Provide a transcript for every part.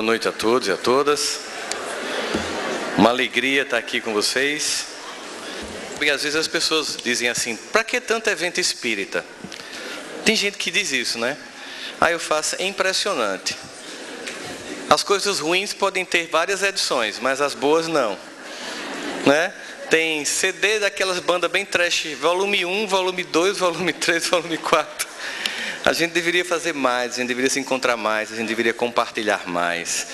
noite a todos e a todas. Uma alegria estar aqui com vocês. Porque às vezes as pessoas dizem assim, para que tanto evento espírita? Tem gente que diz isso, né? Aí eu faço, é impressionante. As coisas ruins podem ter várias edições, mas as boas não, né? Tem CD daquelas bandas bem trash, volume 1, volume 2, volume 3, volume 4. A gente deveria fazer mais, a gente deveria se encontrar mais, a gente deveria compartilhar mais.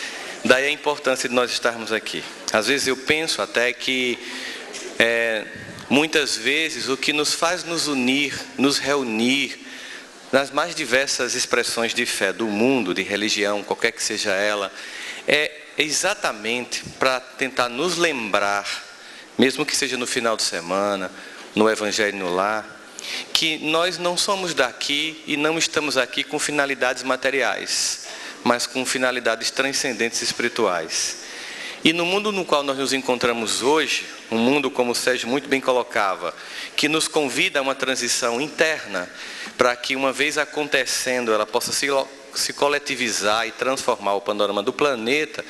Daí a importância de nós estarmos aqui. Às vezes eu penso até que, muitas vezes, o que nos faz nos unir, nos reunir, nas mais diversas expressões de fé do mundo, de religião, qualquer que seja ela, é exatamente para tentar nos lembrar, mesmo que seja no final de semana, no Evangelho no Lar, que nós não somos daqui e não estamos aqui com finalidades materiais, mas com finalidades transcendentes espirituais. E no mundo no qual nós nos encontramos hoje, um mundo, como o Sérgio muito bem colocava, que nos convida a uma transição interna, para que uma vez acontecendo, ela possa se coletivizar e transformar o panorama do planeta,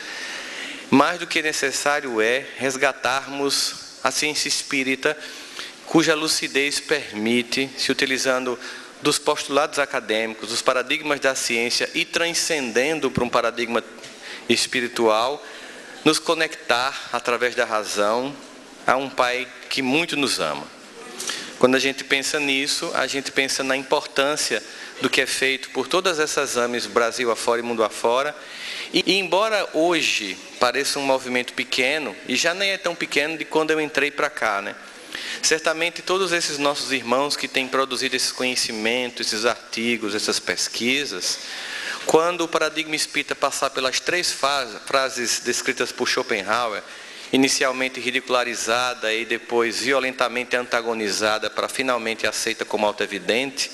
mais do que necessário é resgatarmos a ciência espírita, cuja lucidez permite, se utilizando dos postulados acadêmicos, dos paradigmas da ciência e transcendendo para um paradigma espiritual, nos conectar através da razão a um Pai que muito nos ama. Quando a gente pensa nisso, a gente pensa na importância do que é feito por todas essas AMEs, Brasil afora e mundo afora. E embora hoje pareça um movimento pequeno, e já nem é tão pequeno de quando eu entrei para cá, né? Certamente todos esses nossos irmãos que têm produzido esses conhecimentos, esses artigos, essas pesquisas, quando o paradigma espírita passar pelas 3 frases descritas por Schopenhauer, inicialmente ridicularizada e depois violentamente antagonizada para finalmente aceita como auto-evidente,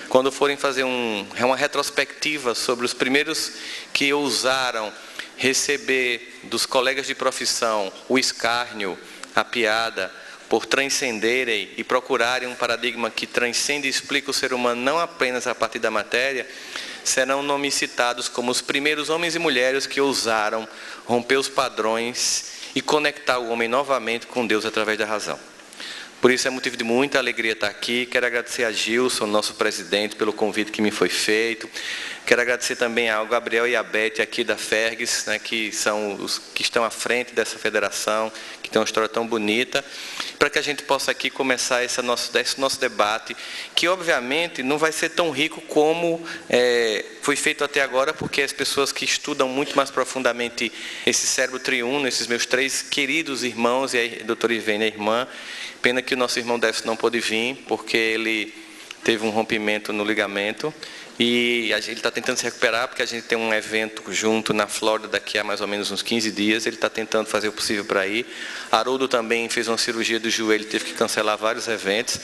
quando forem fazer uma retrospectiva sobre os primeiros que ousaram receber dos colegas de profissão o escárnio, a piada, por transcenderem e procurarem um paradigma que transcende e explica o ser humano não apenas a partir da matéria, serão nomes citados como os primeiros homens e mulheres que ousaram romper os padrões e conectar o homem novamente com Deus através da razão. Por isso é motivo de muita alegria estar aqui. Quero agradecer a Gilson, nosso presidente, pelo convite que me foi feito. Quero agradecer também ao Gabriel e a Beth aqui da Fergs, né, que são os que estão à frente dessa federação, que tem uma história tão bonita, para que a gente possa aqui começar esse nosso debate, que obviamente não vai ser tão rico como foi feito até agora, porque as pessoas que estudam muito mais profundamente esse cérebro triuno, esses meus 3 queridos irmãos, e a doutora Ivênia, a irmã, pena que o nosso irmão Décio não pôde vir, porque ele teve um rompimento no ligamento, e ele está tentando se recuperar, porque a gente tem um evento junto na Flórida daqui a mais ou menos uns 15 dias, ele está tentando fazer o possível para ir. Haroldo também fez uma cirurgia do joelho, teve que cancelar vários eventos,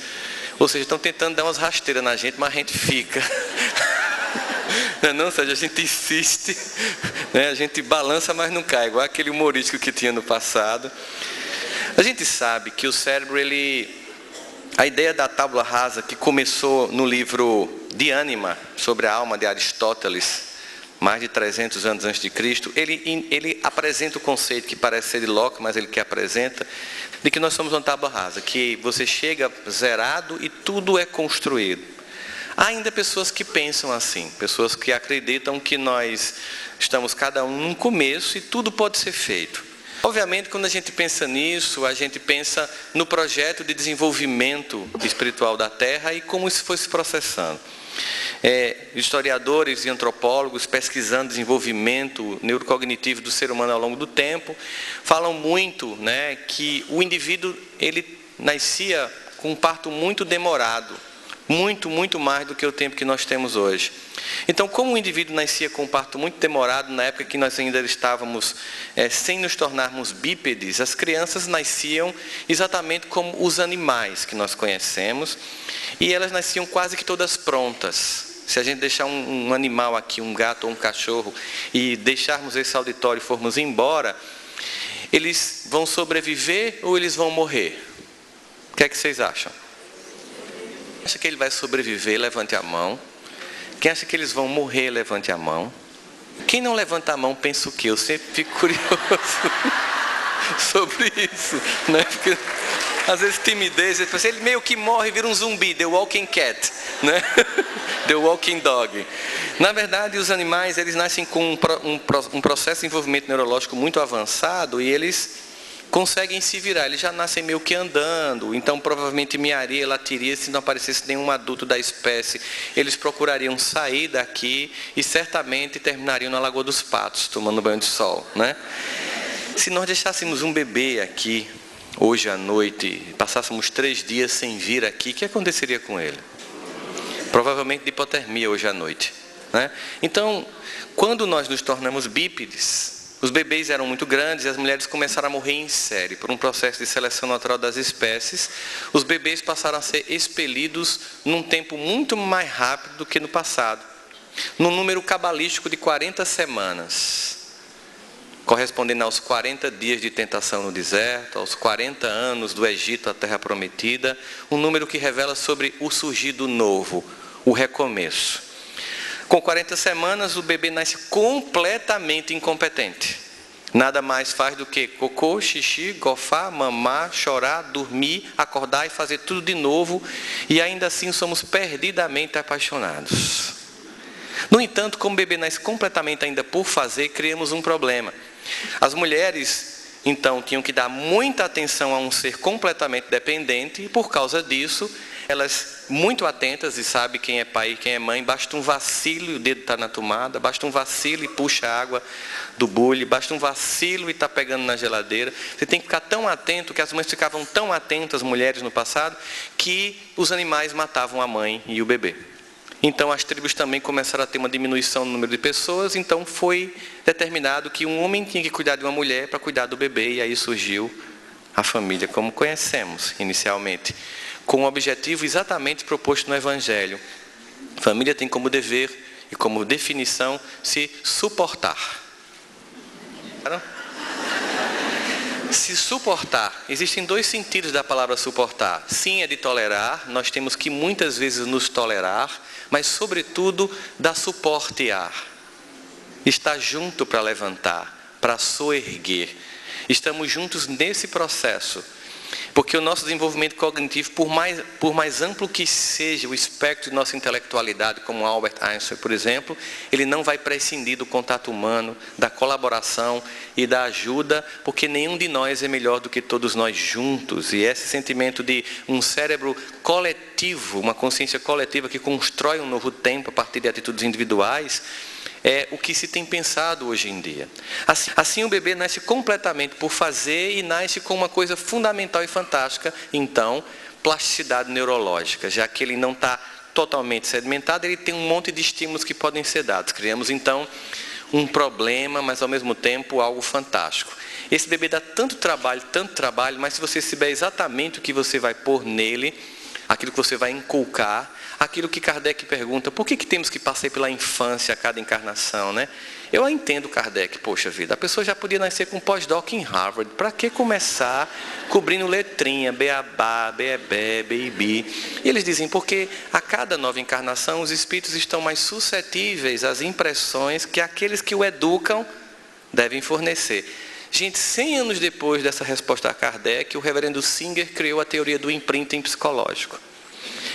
ou seja, estão tentando dar umas rasteiras na gente, mas a gente fica. Não, Sérgio, a gente insiste, né? A gente balança, mas não cai, igual aquele humorístico que tinha no passado. A gente sabe que o cérebro, a ideia da tábula rasa, que começou no livro De Ânima, sobre a alma de Aristóteles, mais de 300 anos antes de Cristo, ele apresenta o conceito que parece ser de Locke, mas ele que apresenta, de que nós somos uma tábula rasa, que você chega zerado e tudo é construído. Há ainda pessoas que pensam assim, pessoas que acreditam que nós estamos cada um num começo e tudo pode ser feito. Obviamente, quando a gente pensa nisso, a gente pensa no projeto de desenvolvimento espiritual da Terra e como isso foi se processando. Historiadores e antropólogos pesquisando o desenvolvimento neurocognitivo do ser humano ao longo do tempo, falam muito, né, que o indivíduo ele nascia com um parto muito demorado, muito mais do que o tempo que nós temos hoje. Então, como o indivíduo nascia com um parto muito demorado, na época que nós ainda estávamos sem nos tornarmos bípedes, as crianças nasciam exatamente como os animais que nós conhecemos, e elas nasciam quase que todas prontas. Se a gente deixar um animal aqui, um gato ou um cachorro, e deixarmos esse auditório e formos embora, eles vão sobreviver ou eles vão morrer? O que é que vocês acham? Quem acha que ele vai sobreviver, levante a mão. Quem acha que eles vão morrer, levante a mão. Quem não levanta a mão pensa o quê? Eu sempre fico curioso sobre isso, né? Porque às vezes timidez, ele meio que morre e vira um zumbi, The Walking Cat, né? The Walking Dog. Na verdade, os animais, eles nascem com um processo de desenvolvimento neurológico muito avançado e eles conseguem se virar, eles já nascem meio que andando, então provavelmente miaria, latiria, se não aparecesse nenhum adulto da espécie, eles procurariam sair daqui e certamente terminariam na Lagoa dos Patos, tomando banho de sol, né? Se nós deixássemos um bebê aqui, hoje à noite, passássemos 3 dias sem vir aqui, o que aconteceria com ele? Provavelmente de hipotermia hoje à noite, né? Então, quando nós nos tornamos bípedes, os bebês eram muito grandes e as mulheres começaram a morrer em série. Por um processo de seleção natural das espécies, os bebês passaram a ser expelidos num tempo muito mais rápido do que no passado. Num número cabalístico de 40 semanas, correspondendo aos 40 dias de tentação no deserto, aos 40 anos do Egito à Terra Prometida, um número que revela sobre o surgir do novo, o recomeço. Com 40 semanas, o bebê nasce completamente incompetente. Nada mais faz do que cocô, xixi, gofar, mamar, chorar, dormir, acordar e fazer tudo de novo. E ainda assim somos perdidamente apaixonados. No entanto, como o bebê nasce completamente ainda por fazer, criamos um problema. As mulheres, então, tinham que dar muita atenção a um ser completamente dependente e, por causa disso, elas muito atentas e sabem quem é pai e quem é mãe, basta um vacilo e o dedo está na tomada, basta um vacilo e puxa a água do bule, basta um vacilo e está pegando na geladeira. Você tem que ficar tão atento, que as mães ficavam tão atentas, as mulheres no passado, que os animais matavam a mãe e o bebê. Então as tribos também começaram a ter uma diminuição no número de pessoas, então foi determinado que um homem tinha que cuidar de uma mulher para cuidar do bebê, e aí surgiu a família como conhecemos inicialmente, com o objetivo exatamente proposto no Evangelho. A família tem como dever e como definição se suportar. Se suportar, existem 2 sentidos da palavra suportar. Sim, é de tolerar, nós temos que muitas vezes nos tolerar, mas sobretudo dar suportear. Estar junto para levantar, para soerguer. Estamos juntos nesse processo. Porque o nosso desenvolvimento cognitivo, por mais amplo que seja o espectro de nossa intelectualidade, como Albert Einstein, por exemplo, ele não vai prescindir do contato humano, da colaboração e da ajuda, porque nenhum de nós é melhor do que todos nós juntos. E esse sentimento de um cérebro coletivo, uma consciência coletiva que constrói um novo tempo a partir de atitudes individuais, é o que se tem pensado hoje em dia. Assim o bebê nasce completamente por fazer e nasce com uma coisa fundamental e fantástica, então, plasticidade neurológica. Já que ele não está totalmente sedimentado, ele tem um monte de estímulos que podem ser dados. Criamos então um problema, mas ao mesmo tempo algo fantástico. Esse bebê dá tanto trabalho, mas se você souber exatamente o que você vai pôr nele, aquilo que você vai inculcar, aquilo que Kardec pergunta, por que temos que passar pela infância a cada encarnação, né? Eu entendo Kardec, poxa vida, a pessoa já podia nascer com pós-doc em Harvard, para que começar cobrindo letrinha, beabá, beebé, beibi? E eles dizem, porque a cada nova encarnação os espíritos estão mais suscetíveis às impressões que aqueles que o educam devem fornecer. Gente, 100 anos depois dessa resposta a Kardec, o reverendo Singer criou a teoria do imprinting psicológico,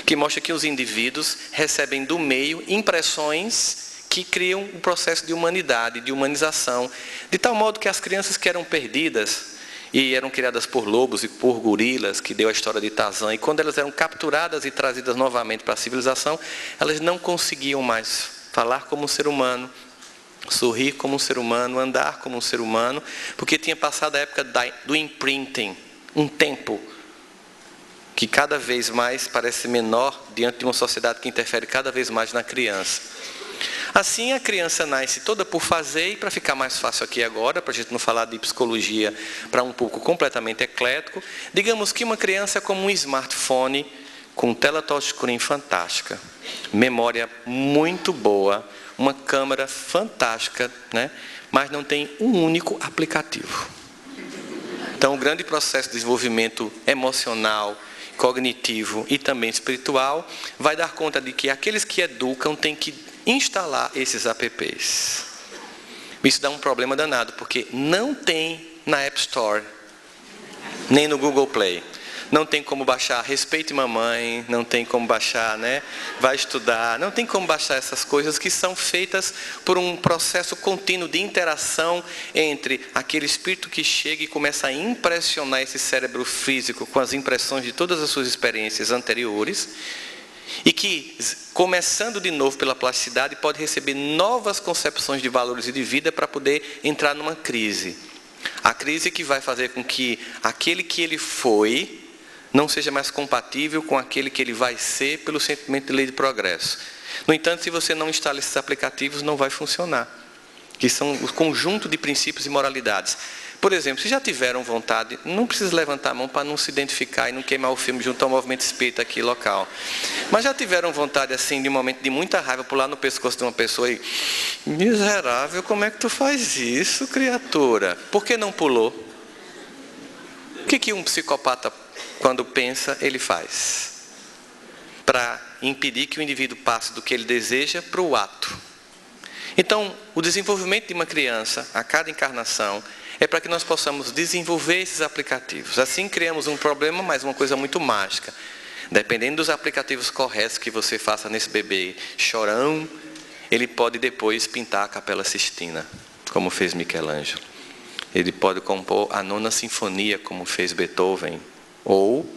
que mostra que os indivíduos recebem do meio impressões que criam um processo de humanidade, de humanização, de tal modo que as crianças que eram perdidas e eram criadas por lobos e por gorilas, que deu a história de Tarzan, e quando elas eram capturadas e trazidas novamente para a civilização, elas não conseguiam mais falar como um ser humano, sorrir como um ser humano, andar como um ser humano, porque tinha passado a época do imprinting, um tempo que cada vez mais parece menor diante de uma sociedade que interfere cada vez mais na criança. Assim, a criança nasce toda por fazer, e para ficar mais fácil aqui agora, para a gente não falar de psicologia para um público completamente eclético, digamos que uma criança é como um smartphone com tela touchscreen fantástica, memória muito boa, uma câmera fantástica, né? Mas não tem um único aplicativo. Então, o grande processo de desenvolvimento emocional, cognitivo e também espiritual vai dar conta de que aqueles que educam têm que instalar esses apps. Isso dá um problema danado, porque não tem na App Store, nem no Google Play. Não tem como baixar Respeite Mamãe, não tem como baixar, né? Vai Estudar, não tem como baixar essas coisas que são feitas por um processo contínuo de interação entre aquele espírito que chega e começa a impressionar esse cérebro físico com as impressões de todas as suas experiências anteriores e que, começando de novo pela plasticidade, pode receber novas concepções de valores e de vida para poder entrar numa crise. A crise que vai fazer com que aquele que ele foi não seja mais compatível com aquele que ele vai ser pelo sentimento de lei de progresso. No entanto, se você não instala esses aplicativos, não vai funcionar. Que são o conjunto de princípios e moralidades. Por exemplo, se já tiveram vontade, não precisa levantar a mão para não se identificar e não queimar o filme junto ao movimento espírita aqui local. Mas já tiveram vontade, assim, de um momento de muita raiva, pular no pescoço de uma pessoa e... Miserável, como é que tu faz isso, criatura? Por que não pulou? O que um psicopata, quando pensa, ele faz? Para impedir que o indivíduo passe do que ele deseja para o ato. Então, o desenvolvimento de uma criança, a cada encarnação, é para que nós possamos desenvolver esses aplicativos. Assim criamos um problema, mas uma coisa muito mágica. Dependendo dos aplicativos corretos que você faça nesse bebê chorão, ele pode depois pintar a Capela Sistina, como fez Michelangelo. Ele pode compor a 9ª Sinfonia, como fez Beethoven. Ou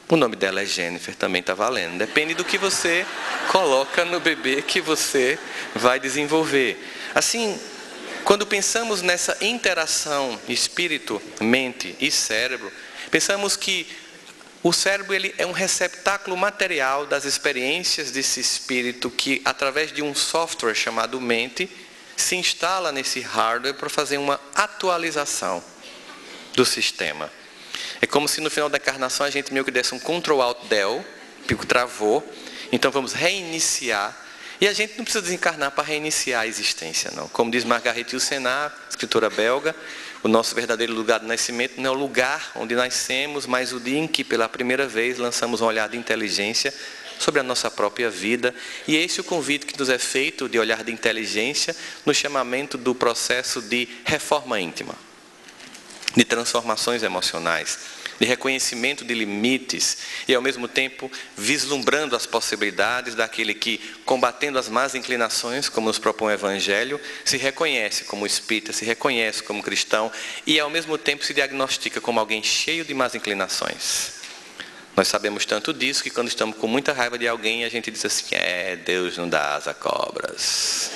o nome dela é Jennifer, também está valendo. Depende do que você coloca no bebê que você vai desenvolver. Assim, quando pensamos nessa interação espírito, mente e cérebro, pensamos que o cérebro ele é um receptáculo material das experiências desse espírito que, através de um software chamado mente, se instala nesse hardware para fazer uma atualização do sistema. É como se no final da encarnação a gente meio que desse um Ctrl-Alt-Del, pico travou, então vamos reiniciar. E a gente não precisa desencarnar para reiniciar a existência, não. Como diz Marguerite Yourcenar, escritora belga, o nosso verdadeiro lugar de nascimento não é o lugar onde nascemos, mas o dia em que pela primeira vez lançamos um olhar de inteligência sobre a nossa própria vida. E esse é o convite que nos é feito de olhar de inteligência no chamamento do processo de reforma íntima, de transformações emocionais, de reconhecimento de limites e, ao mesmo tempo, vislumbrando as possibilidades daquele que, combatendo as más inclinações, como nos propõe o Evangelho, se reconhece como espírita, se reconhece como cristão e, ao mesmo tempo, se diagnostica como alguém cheio de más inclinações. Nós sabemos tanto disso que, quando estamos com muita raiva de alguém, a gente diz assim, Deus não dá asa a cobras.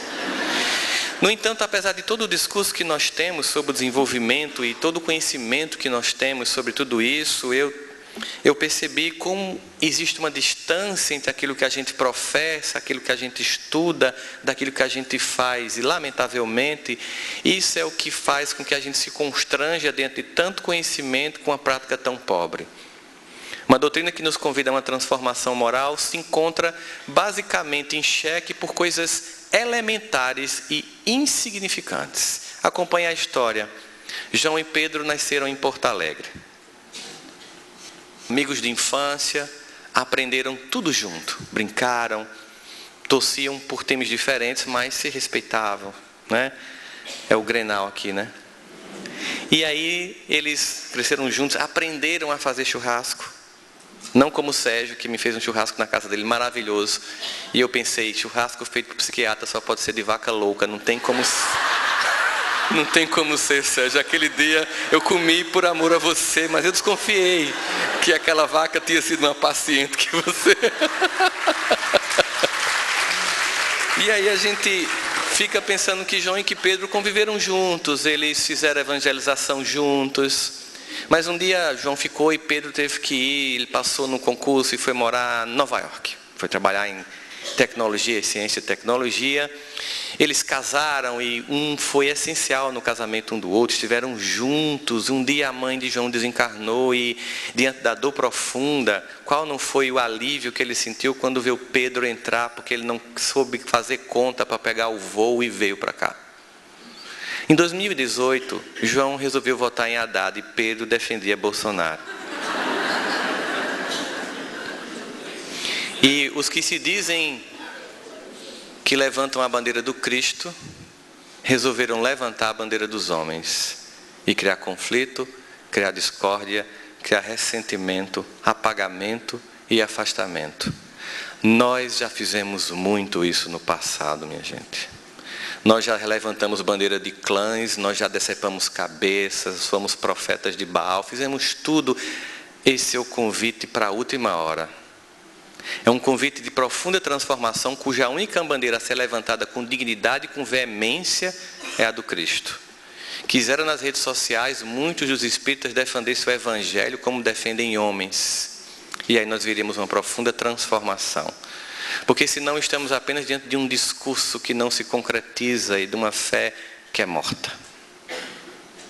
No entanto, apesar de todo o discurso que nós temos sobre o desenvolvimento e todo o conhecimento que nós temos sobre tudo isso, eu percebi como existe uma distância entre aquilo que a gente professa, aquilo que a gente estuda, daquilo que a gente faz. E, lamentavelmente, isso é o que faz com que a gente se constranja diante de tanto conhecimento com uma prática tão pobre. Uma doutrina que nos convida a uma transformação moral se encontra basicamente em xeque por coisas elementares e insignificantes. Acompanhe a história. João e Pedro nasceram em Porto Alegre. Amigos de infância, aprenderam tudo junto. Brincaram, torciam por times diferentes, mas se respeitavam, né? É o Grenal aqui, né? E aí eles cresceram juntos, aprenderam a fazer churrasco. Não como o Sérgio, que me fez um churrasco na casa dele, maravilhoso. E eu pensei, churrasco feito por psiquiatra só pode ser de vaca louca. Não tem como ser, Sérgio. Aquele dia eu comi por amor a você, mas eu desconfiei que aquela vaca tinha sido uma paciente que você... E aí a gente fica pensando que João e que Pedro conviveram juntos. Eles fizeram evangelização juntos. Mas um dia João ficou e Pedro teve que ir, ele passou no concurso e foi morar em Nova York. Foi trabalhar em tecnologia, ciência e tecnologia. Eles casaram e um foi essencial no casamento um do outro, estiveram juntos. Um dia a mãe de João desencarnou e, diante da dor profunda, qual não foi o alívio que ele sentiu quando viu Pedro entrar, porque ele não soube fazer conta para pegar o voo e veio para cá. Em 2018, João resolveu votar em Haddad e Pedro defendia Bolsonaro. E os que se dizem que levantam a bandeira do Cristo resolveram levantar a bandeira dos homens e criar conflito, criar discórdia, criar ressentimento, apagamento e afastamento. Nós já fizemos muito isso no passado, minha gente. Nós já levantamos bandeira de clãs, nós já decepamos cabeças, fomos profetas de Baal, fizemos tudo. Esse é o convite para a última hora. É um convite de profunda transformação, cuja única bandeira a ser levantada com dignidade e com veemência é a do Cristo. Quiseram nas redes sociais muitos dos espíritas defenderem o evangelho como defendem homens. E aí nós veríamos uma profunda transformação. Porque senão estamos apenas diante de um discurso que não se concretiza e de uma fé que é morta.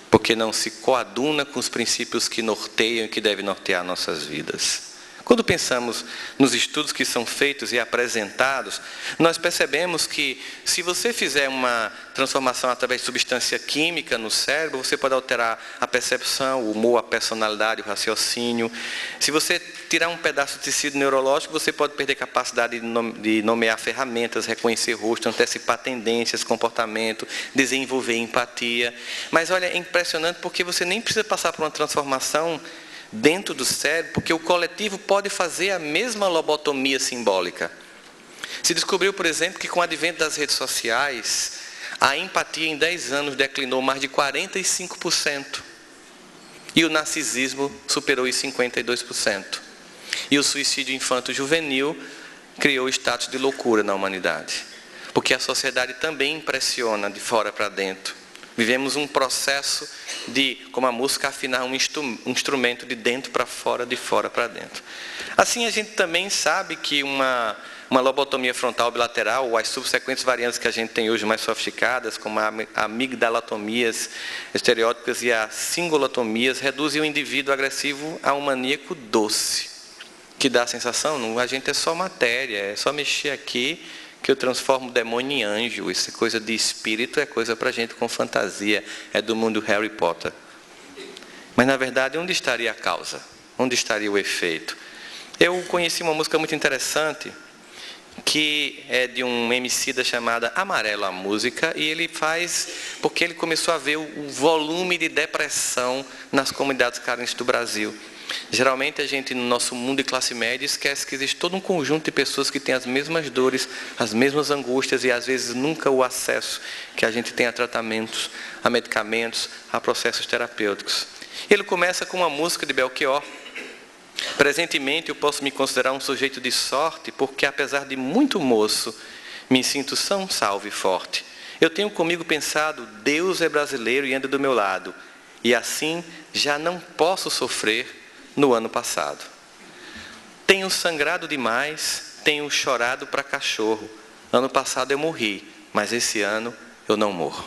Porque não se coaduna com os princípios que norteiam e que devem nortear nossas vidas. Quando pensamos nos estudos que são feitos e apresentados, nós percebemos que se você fizer uma transformação através de substância química no cérebro, você pode alterar a percepção, o humor, a personalidade, o raciocínio. Se você tirar um pedaço de tecido neurológico, você pode perder capacidade de nomear ferramentas, reconhecer rosto, antecipar tendências, comportamento, desenvolver empatia. Mas olha, é impressionante porque você nem precisa passar por uma transformação dentro do cérebro, porque o coletivo pode fazer a mesma lobotomia simbólica. Se descobriu, por exemplo, que com o advento das redes sociais, a empatia em 10 anos declinou mais de 45%. E o narcisismo superou os 52%. E o suicídio infanto-juvenil criou o status de loucura na humanidade. Porque a sociedade também impressiona de fora para dentro. Vivemos um processo de, como a música, afinar um instrumento de dentro para fora, de fora para dentro. Assim, a gente também sabe que uma lobotomia frontal bilateral, ou as subsequentes variantes que a gente tem hoje mais sofisticadas, como a amigdalotomias estereótipas e as singulotomias, reduzem o indivíduo agressivo a um maníaco doce, que dá a sensação, a gente é só matéria, é só mexer aqui, que eu transformo o demônio em anjo. Isso é coisa de espírito, é coisa para gente com fantasia, é do mundo Harry Potter. Mas na verdade, onde estaria a causa? Onde estaria o efeito? Eu conheci uma música muito interessante, que é de um emicida chamada Amarelo a Música, e ele faz, porque ele começou a ver o volume de depressão nas comunidades carentes do Brasil. Geralmente a gente, no nosso mundo de classe média, esquece que existe todo um conjunto de pessoas que têm as mesmas dores, as mesmas angústias e às vezes nunca o acesso que a gente tem a tratamentos, a medicamentos, a processos terapêuticos. Ele começa com uma música de Belchior. Presentemente eu posso me considerar um sujeito de sorte, porque apesar de muito moço, me sinto são, salve e forte. Eu tenho comigo pensado, Deus é brasileiro e anda do meu lado, e assim já não posso sofrer no ano passado. Tenho sangrado demais, tenho chorado para cachorro. Ano passado eu morri, mas esse ano eu não morro.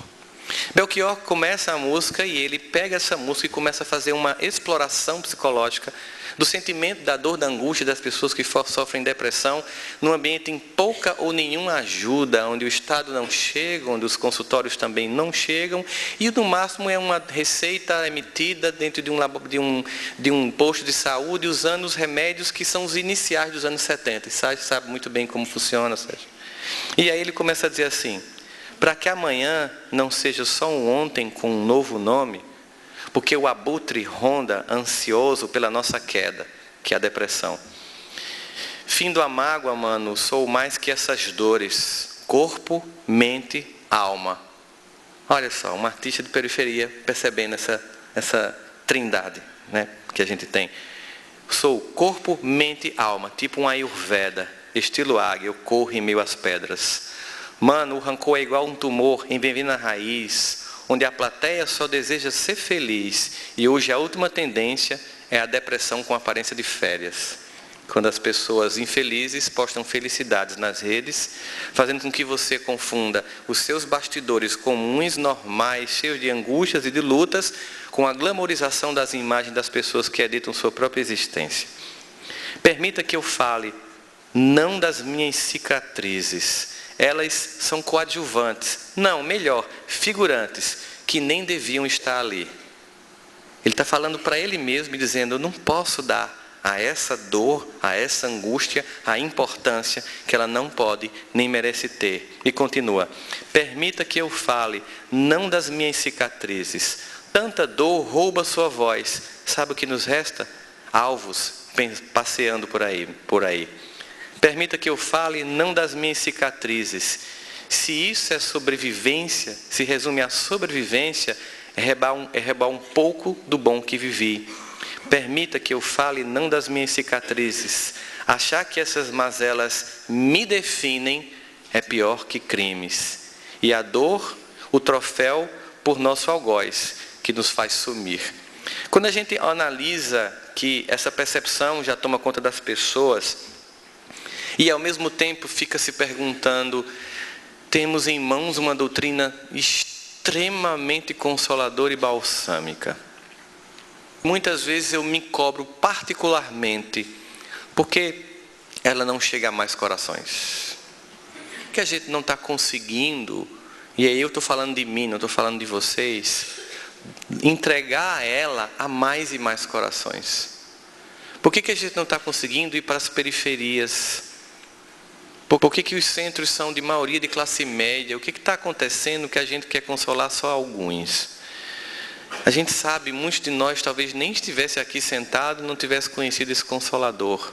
Belchior começa a música e ele pega essa música e começa a fazer uma exploração psicológica do sentimento da dor, da angústia das pessoas que sofrem depressão, num ambiente em pouca ou nenhuma ajuda, onde o Estado não chega, onde os consultórios também não chegam, e no máximo é uma receita emitida dentro de um posto de saúde, usando os remédios que são os iniciais dos anos 70. Sabe muito bem como funciona, Sérgio. E aí ele começa a dizer assim, para que amanhã não seja só um ontem com um novo nome, porque o abutre ronda ansioso pela nossa queda, que é a depressão. Findo a mágoa, mano, sou mais que essas dores, corpo, mente, alma. Olha só, um artista de periferia percebendo essa trindade, né, que a gente tem. Sou corpo, mente, alma, tipo um Ayurveda, estilo águia, eu corro em meio às pedras. Mano, o rancor é igual um tumor em bem na raiz, onde a plateia só deseja ser feliz. E hoje a última tendência é a depressão com aparência de férias. Quando as pessoas infelizes postam felicidades nas redes, fazendo com que você confunda os seus bastidores comuns, normais, cheios de angústias e de lutas, com a glamorização das imagens das pessoas que editam sua própria existência. Permita que eu fale, não das minhas cicatrizes. Elas são coadjuvantes, não, melhor, figurantes, que nem deviam estar ali. Ele está falando para ele mesmo e dizendo, eu não posso dar a essa dor, a essa angústia, a importância que ela não pode nem merece ter. E continua: permita que eu fale, não das minhas cicatrizes. Tanta dor rouba sua voz. Sabe o que nos resta? Alvos passeando por aí. Permita que eu fale, não das minhas cicatrizes. Se isso é sobrevivência, se resume a sobrevivência, é rebar um pouco do bom que vivi. Permita que eu fale, não das minhas cicatrizes. Achar que essas mazelas me definem é pior que crimes. E a dor, o troféu por nosso algoz, que nos faz sumir. Quando a gente analisa que essa percepção já toma conta das pessoas, e ao mesmo tempo fica se perguntando, temos em mãos uma doutrina extremamente consoladora e balsâmica. Muitas vezes eu me cobro particularmente, porque ela não chega a mais corações. Que a gente não está conseguindo, e aí eu estou falando de mim, não estou falando de vocês, entregar a ela a mais e mais corações. Por que a gente não está conseguindo ir para as periferias? Por que os centros são de maioria de classe média? O que está acontecendo que a gente quer consolar só alguns? A gente sabe, muitos de nós talvez nem estivesse aqui sentado e não tivesse conhecido esse Consolador.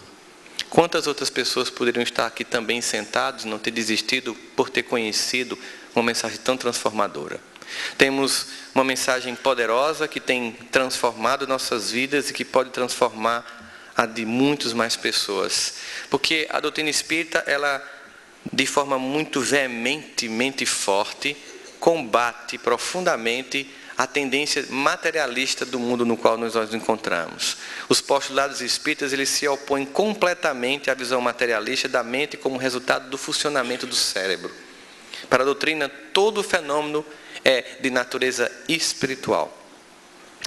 Quantas outras pessoas poderiam estar aqui também sentados e não ter desistido por ter conhecido uma mensagem tão transformadora? Temos uma mensagem poderosa que tem transformado nossas vidas e que pode transformar a de muitas mais pessoas. Porque a doutrina espírita, ela, de forma muito veementemente forte, combate profundamente a tendência materialista do mundo no qual nós nos encontramos. Os postulados espíritas, eles se opõem completamente à visão materialista da mente como resultado do funcionamento do cérebro. Para a doutrina, todo fenômeno é de natureza espiritual.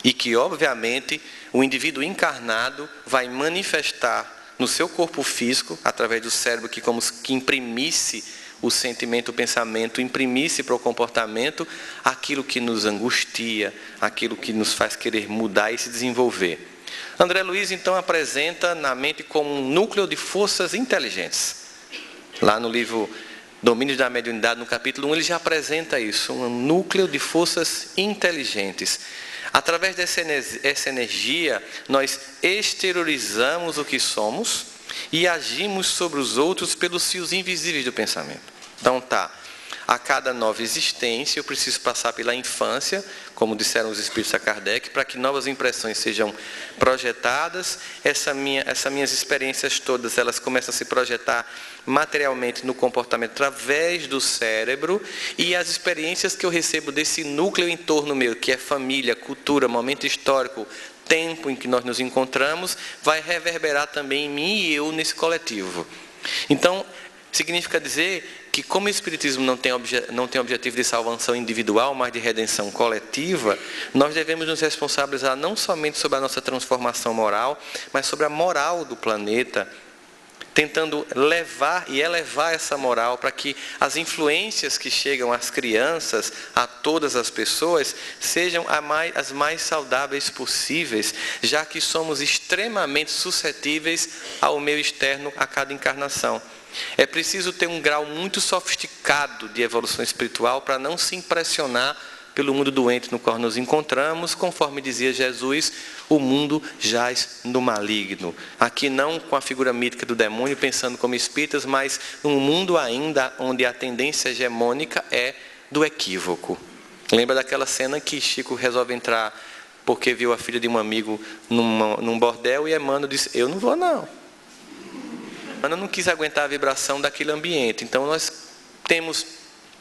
E que, obviamente, o indivíduo encarnado vai manifestar no seu corpo físico, através do cérebro que como que imprimisse o sentimento, o pensamento, imprimisse para o comportamento aquilo que nos angustia, aquilo que nos faz querer mudar e se desenvolver. André Luiz, então, apresenta na mente como um núcleo de forças inteligentes. Lá no livro Domínios da Mediunidade, no capítulo 1, ele já apresenta isso, um núcleo de forças inteligentes. Através dessa energia, nós exteriorizamos o que somos e agimos sobre os outros pelos fios invisíveis do pensamento. Então a cada nova existência eu preciso passar pela infância, como disseram os espíritos a Kardec, para que novas impressões sejam projetadas. Essas minhas experiências todas, elas começam a se projetar materialmente no comportamento através do cérebro, e as experiências que eu recebo desse núcleo em torno meu, que é família, cultura, momento histórico, tempo em que nós nos encontramos, vai reverberar também em mim e eu nesse coletivo. Então, significa dizer que como o Espiritismo não tem objetivo de salvação individual, mas de redenção coletiva, nós devemos nos responsabilizar não somente sobre a nossa transformação moral, mas sobre a moral do planeta, tentando levar e elevar essa moral para que as influências que chegam às crianças, a todas as pessoas, sejam as mais saudáveis possíveis, já que somos extremamente suscetíveis ao meio externo a cada encarnação. É preciso ter um grau muito sofisticado de evolução espiritual para não se impressionar pelo mundo doente no qual nos encontramos. Conforme dizia Jesus, o mundo jaz no maligno. Aqui não com a figura mítica do demônio, pensando como espíritas, mas um mundo ainda onde a tendência hegemônica é do equívoco. Lembra daquela cena que Chico resolve entrar porque viu a filha de um amigo num bordel, e Emmanuel disse, eu não vou não. Emmanuel não quis aguentar a vibração daquele ambiente. Então nós temos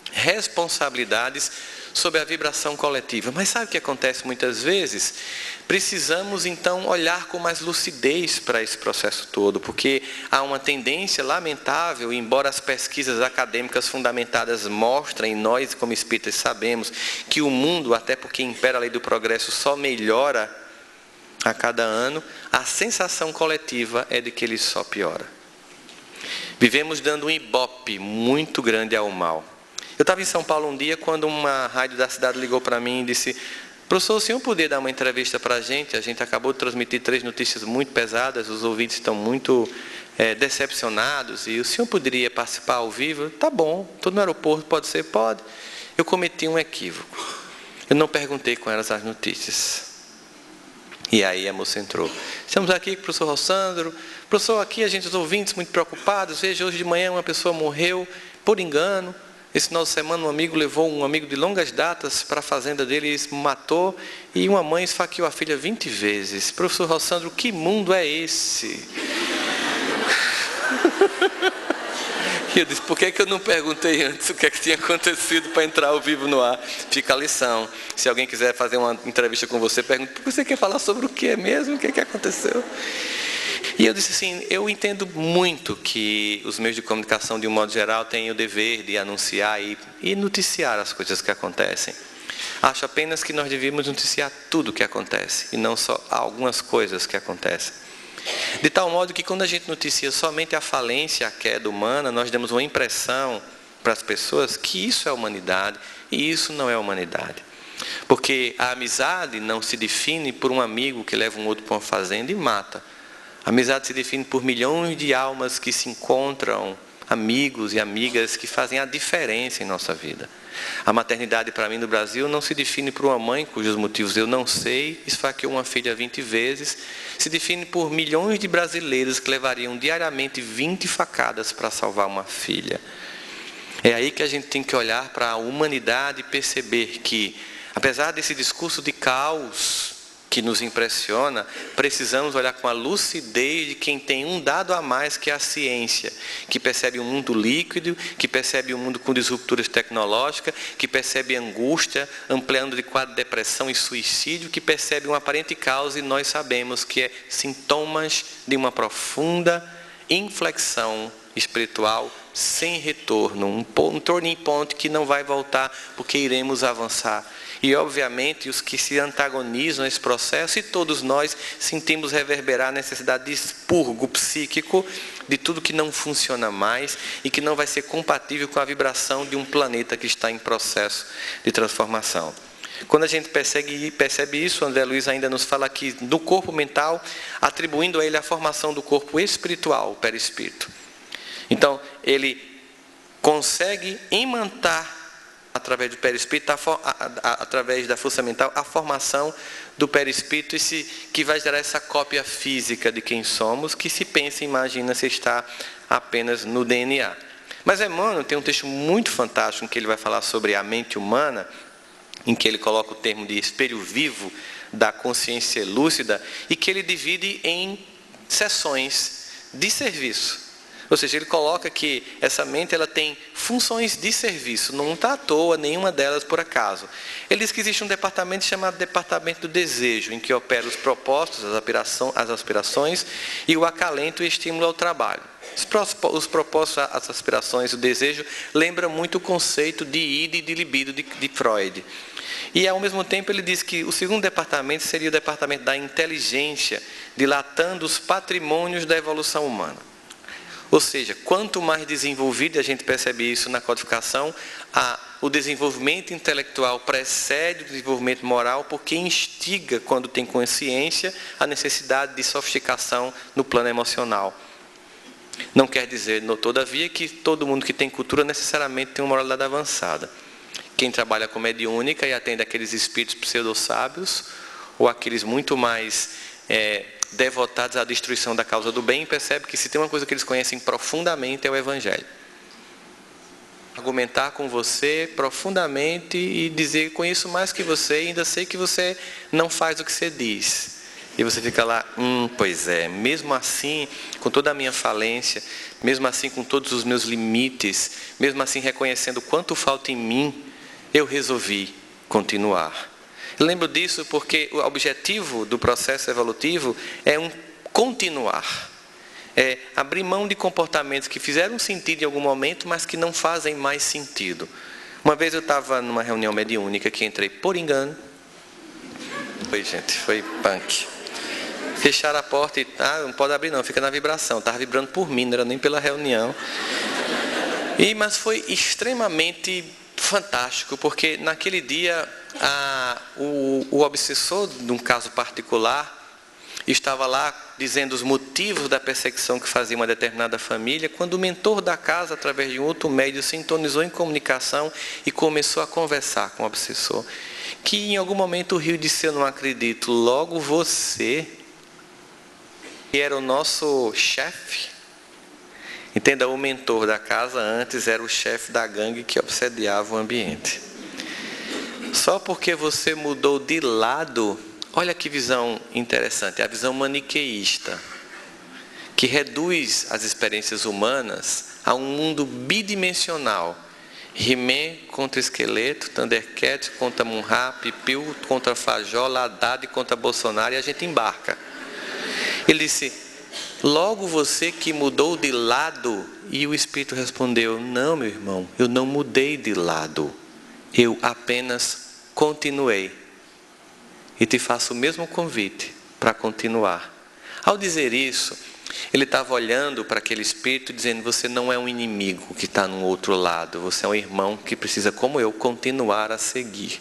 responsabilidades sobre a vibração coletiva. Mas sabe o que acontece muitas vezes? Precisamos então olhar com mais lucidez para esse processo todo, porque há uma tendência lamentável, embora as pesquisas acadêmicas fundamentadas mostrem, nós como espíritas sabemos, que o mundo, até porque impera a lei do progresso, só melhora a cada ano, a sensação coletiva é de que ele só piora. Vivemos dando um ibope muito grande ao mal. Eu estava em São Paulo um dia, quando uma rádio da cidade ligou para mim e disse, Professor, o senhor poderia dar uma entrevista para a gente acabou de transmitir 3 notícias muito pesadas, os ouvintes estão muito decepcionados, e o senhor poderia participar ao vivo? Tá bom, estou no aeroporto, pode ser? Pode. Eu cometi um equívoco. Eu não perguntei com elas as notícias. E aí a moça entrou. Estamos aqui com o professor Rossandro. Professor, aqui a gente, os ouvintes muito preocupados. Veja, hoje de manhã uma pessoa morreu por engano. Esse final de semana um amigo levou um amigo de longas datas para a fazenda dele e matou. E uma mãe esfaqueou a filha 20 vezes. Professor Rossandro, que mundo é esse? E eu disse, por que eu não perguntei antes o que tinha acontecido para entrar ao vivo no ar? Fica a lição. Se alguém quiser fazer uma entrevista com você, pergunte, você quer falar sobre o que mesmo? O que aconteceu? E eu disse assim, eu entendo muito que os meios de comunicação, de um modo geral, têm o dever de anunciar e noticiar as coisas que acontecem. Acho apenas que nós devíamos noticiar tudo o que acontece, e não só algumas coisas que acontecem. De tal modo que quando a gente noticia somente a falência, a queda humana, nós damos uma impressão para as pessoas que isso é humanidade, e isso não é humanidade. Porque a amizade não se define por um amigo que leva um outro para uma fazenda e mata. A amizade se define por milhões de almas que se encontram, amigos e amigas que fazem a diferença em nossa vida. A maternidade para mim no Brasil não se define por uma mãe cujos motivos eu não sei, esfaqueou uma filha 20 vezes, se define por milhões de brasileiros que levariam diariamente 20 facadas para salvar uma filha. É aí que a gente tem que olhar para a humanidade e perceber que, apesar desse discurso de caos que nos impressiona, precisamos olhar com a lucidez de quem tem um dado a mais que a ciência, que percebe um mundo líquido, que percebe um mundo com disrupturas tecnológicas, que percebe angústia, ampliando de quadro de depressão e suicídio, que percebe uma aparente causa e nós sabemos que é sintomas de uma profunda inflexão espiritual sem retorno, um turning point que não vai voltar porque iremos avançar. E obviamente os que se antagonizam a esse processo, e todos nós sentimos reverberar a necessidade de expurgo psíquico de tudo que não funciona mais e que não vai ser compatível com a vibração de um planeta que está em processo de transformação. Quando a gente percebe isso, André Luiz ainda nos fala aqui do corpo mental, atribuindo a ele a formação do corpo espiritual, o perispírito. Então, ele consegue imantar, através do perispírito, através da força mental, a formação do perispírito, que vai gerar essa cópia física de quem somos, que se pensa e imagina se está apenas no DNA. Mas Emmanuel tem um texto muito fantástico, em que ele vai falar sobre a mente humana, em que ele coloca o termo de espelho vivo da consciência lúcida, e que ele divide em sessões de serviço. Ou seja, ele coloca que essa mente ela tem funções de serviço, não está à toa nenhuma delas por acaso. Ele diz que existe um departamento chamado departamento do desejo, em que opera os propósitos, as aspirações e o acalento e estímulo ao trabalho. Os propósitos, as aspirações, o desejo, lembra muito o conceito de id e de libido de Freud. E ao mesmo tempo ele diz que o segundo departamento seria o departamento da inteligência, dilatando os patrimônios da evolução humana. Ou seja, quanto mais desenvolvido, e a gente percebe isso na codificação, o desenvolvimento intelectual precede o desenvolvimento moral, porque instiga, quando tem consciência, a necessidade de sofisticação no plano emocional. Não quer dizer, todavia, que todo mundo que tem cultura necessariamente tem uma moralidade avançada. Quem trabalha com mediúnica e atende aqueles espíritos pseudo-sábios, ou aqueles muito mais devotados à destruição da causa do bem, percebe que se tem uma coisa que eles conhecem profundamente é o Evangelho. Argumentar com você profundamente e dizer, conheço mais que você e ainda sei que você não faz o que você diz. E você fica lá, pois é, mesmo assim, com toda a minha falência, mesmo assim com todos os meus limites, mesmo assim reconhecendo quanto falta em mim, eu resolvi continuar. Eu lembro disso porque o objetivo do processo evolutivo é um continuar. É abrir mão de comportamentos que fizeram sentido em algum momento, mas que não fazem mais sentido. Uma vez eu estava numa reunião mediúnica que entrei por engano. Foi punk. Fecharam a porta e, não pode abrir não, fica na vibração. Estava vibrando por mim, não era nem pela reunião. Mas foi extremamente fantástico, porque naquele dia o obsessor, num caso particular, estava lá dizendo os motivos da perseguição que fazia uma determinada família, quando o mentor da casa, através de um outro médio, sintonizou em comunicação e começou a conversar com o obsessor, que em algum momento riu e disse: eu não acredito, logo você, que era o nosso chefe. Entenda, o mentor da casa antes era o chefe da gangue que obsediava o ambiente. Só porque você mudou de lado. Olha que visão interessante, a visão maniqueísta, que reduz as experiências humanas a um mundo bidimensional. He-Man contra Esqueleto, Thundercat contra Munra, Pipiu contra Fajola, Haddad contra Bolsonaro, e a gente embarca. Ele disse: logo você que mudou de lado. E o Espírito respondeu: não, meu irmão, eu não mudei de lado, eu apenas continuei. E te faço o mesmo convite para continuar. Ao dizer isso, ele estava olhando para aquele espírito dizendo: você não é um inimigo que está no outro lado, você é um irmão que precisa, como eu, continuar a seguir.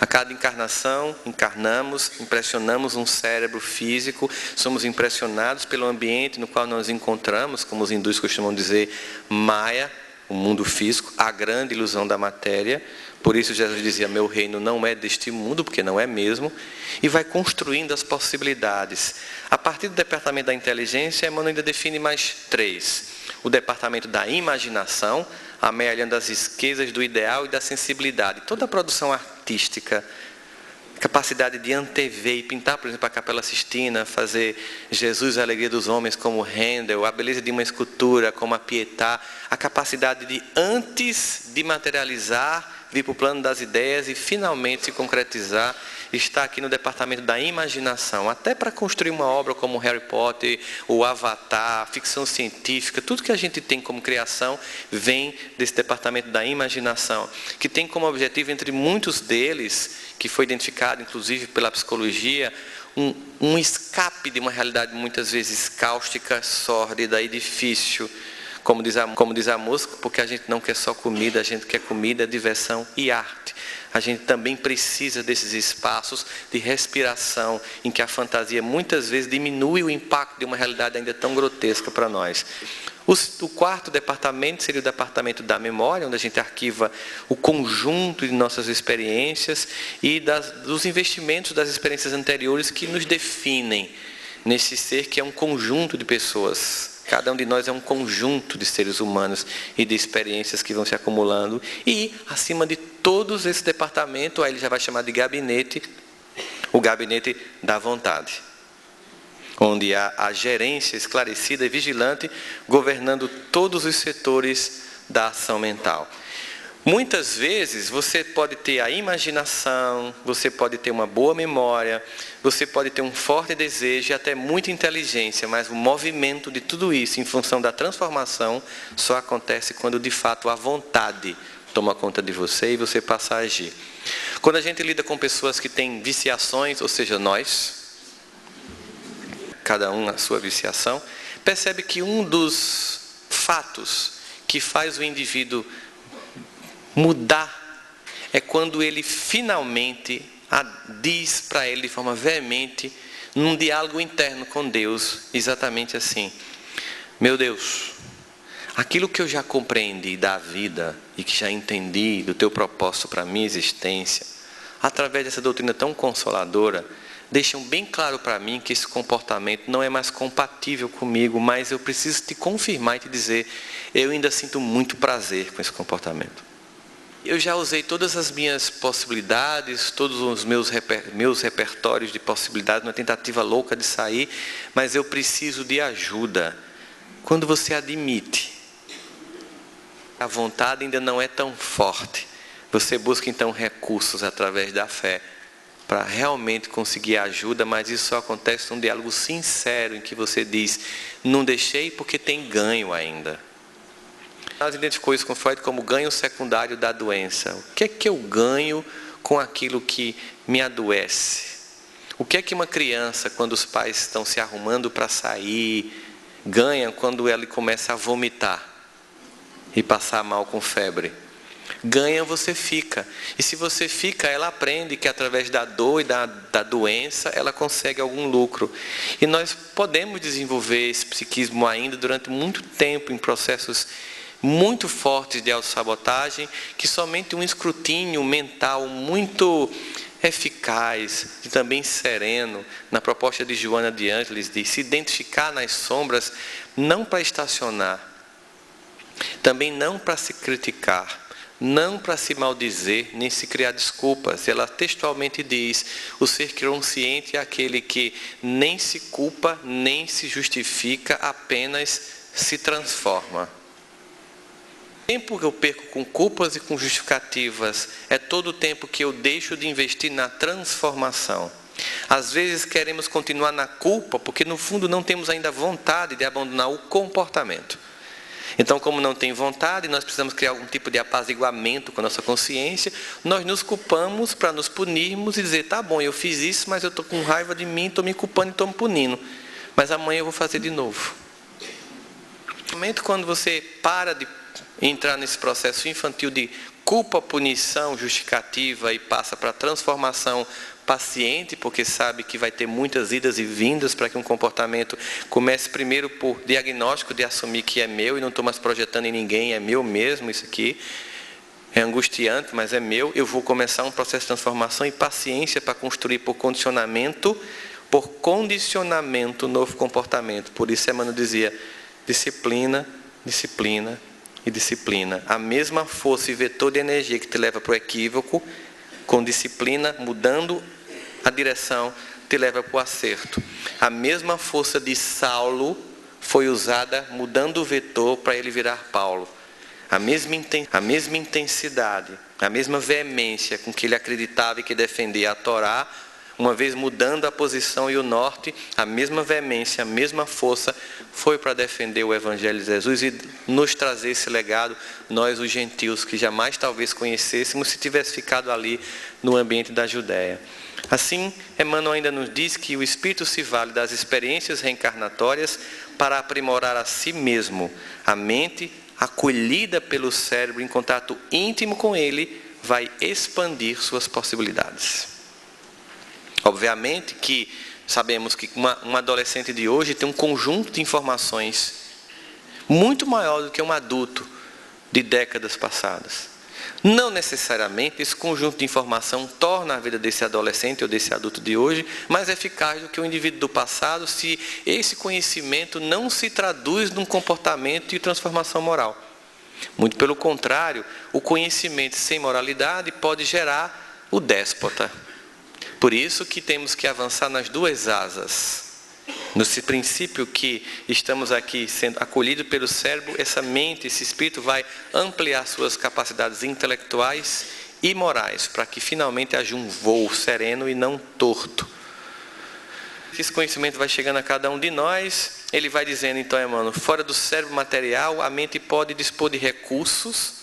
A cada encarnação, encarnamos, impressionamos um cérebro físico, somos impressionados pelo ambiente no qual nós encontramos, como os hindus costumam dizer, Maya, o mundo físico, a grande ilusão da matéria. Por isso Jesus dizia: meu reino não é deste mundo, porque não é mesmo, e vai construindo as possibilidades. A partir do departamento da inteligência, Emmanuel ainda define mais 3. O departamento da imaginação, amealhando as riquezas do ideal e da sensibilidade. Toda a produção artística, capacidade de antever e pintar, por exemplo, a Capela Sistina, fazer Jesus a alegria dos homens como Handel, a beleza de uma escultura como a Pietà, a capacidade de, antes de materializar, vir para o plano das ideias e finalmente se concretizar, está aqui no departamento da imaginação. Até para construir uma obra como Harry Potter, o Avatar, a ficção científica, tudo que a gente tem como criação vem desse departamento da imaginação, que tem como objetivo, entre muitos deles, que foi identificado inclusive pela psicologia, um escape de uma realidade muitas vezes cáustica, sórdida e difícil. Como diz a música, porque a gente não quer só comida, a gente quer comida, diversão e arte. A gente também precisa desses espaços de respiração, em que a fantasia muitas vezes diminui o impacto de uma realidade ainda tão grotesca para nós. O 4º departamento seria o departamento da memória, onde a gente arquiva o conjunto de nossas experiências e dos investimentos das experiências anteriores que nos definem nesse ser que é um conjunto de pessoas. Cada um de nós é um conjunto de seres humanos e de experiências que vão se acumulando. E, acima de todos esse departamento, aí ele já vai chamar de gabinete, o gabinete da vontade. Onde há a gerência esclarecida e vigilante, governando todos os setores da ação mental. Muitas vezes você pode ter a imaginação, você pode ter uma boa memória, você pode ter um forte desejo e até muita inteligência, mas o movimento de tudo isso em função da transformação só acontece quando de fato a vontade toma conta de você e você passa a agir. Quando a gente lida com pessoas que têm viciações, ou seja, nós, cada um na sua viciação, percebe que um dos fatos que faz o indivíduo mudar é quando ele finalmente diz para ele de forma veemente, num diálogo interno com Deus, exatamente assim: meu Deus, aquilo que eu já compreendi da vida e que já entendi do teu propósito para a minha existência, através dessa doutrina tão consoladora, deixam bem claro para mim que esse comportamento não é mais compatível comigo, mas eu preciso te confirmar e te dizer, eu ainda sinto muito prazer com esse comportamento. Eu já usei todas as minhas possibilidades, todos os meus repertórios de possibilidades, uma tentativa louca de sair, mas eu preciso de ajuda. Quando você admite, a vontade ainda não é tão forte, você busca então recursos através da fé, para realmente conseguir ajuda, mas isso só acontece num diálogo sincero, em que você diz, não deixei porque tem ganho ainda. Nós identificamos isso com Freud como ganho secundário da doença. O que é que eu ganho com aquilo que me adoece? O que é que uma criança, quando os pais estão se arrumando para sair, ganha quando ela começa a vomitar e passar mal com febre? Ganha, você fica. E se você fica, ela aprende que através da dor e da doença, ela consegue algum lucro. E nós podemos desenvolver esse psiquismo ainda durante muito tempo, em processos muito fortes de autossabotagem, que somente um escrutínio mental muito eficaz e também sereno, na proposta de Joana de Ângeles, de se identificar nas sombras, não para estacionar, também não para se criticar, não para se maldizer, nem se criar desculpas. Ela textualmente diz: o ser consciente é aquele que nem se culpa, nem se justifica, apenas se transforma. O tempo que eu perco com culpas e com justificativas é todo o tempo que eu deixo de investir na transformação. Às vezes queremos continuar na culpa, porque no fundo não temos ainda vontade de abandonar o comportamento. Então, como não tem vontade, nós precisamos criar algum tipo de apaziguamento com a nossa consciência. Nós nos culpamos para nos punirmos e dizer: tá bom, eu fiz isso, mas eu estou com raiva de mim, estou me culpando e estou me punindo. Mas amanhã eu vou fazer de novo. No momento quando você para de entrar nesse processo infantil de culpa, punição, justificativa e passa para a transformação paciente, porque sabe que vai ter muitas idas e vindas para que um comportamento comece primeiro por diagnóstico de assumir que é meu e não estou mais projetando em ninguém, é meu mesmo isso aqui. É angustiante, mas é meu. Eu vou começar um processo de transformação e paciência para construir por condicionamento, novo comportamento. Por isso Emmanuel dizia: disciplina, disciplina e disciplina. A mesma força e vetor de energia que te leva para o equívoco, com disciplina, mudando a direção, te leva para o acerto. A mesma força de Saulo foi usada mudando o vetor para ele virar Paulo. A mesma intensidade, a mesma veemência com que ele acreditava e que defendia a Torá, uma vez mudando a posição e o norte, a mesma veemência, a mesma força foi para defender o Evangelho de Jesus e nos trazer esse legado, nós os gentios, que jamais talvez conhecêssemos se tivesse ficado ali no ambiente da Judéia. Assim, Emmanuel ainda nos diz que o Espírito se vale das experiências reencarnatórias para aprimorar a si mesmo. A mente, acolhida pelo cérebro em contato íntimo com ele, vai expandir suas possibilidades. Obviamente que sabemos que um adolescente de hoje tem um conjunto de informações muito maior do que um adulto de décadas passadas. Não necessariamente esse conjunto de informação torna a vida desse adolescente ou desse adulto de hoje mais eficaz do que o indivíduo do passado, se esse conhecimento não se traduz num comportamento de transformação moral. Muito pelo contrário, o conhecimento sem moralidade pode gerar o déspota. Por isso que temos que avançar nas duas asas. Nesse princípio que estamos aqui sendo acolhidos pelo cérebro, essa mente, esse espírito vai ampliar suas capacidades intelectuais e morais, para que finalmente haja um voo sereno e não torto. Esse conhecimento vai chegando a cada um de nós, ele vai dizendo então, Emmanuel, fora do cérebro material, a mente pode dispor de recursos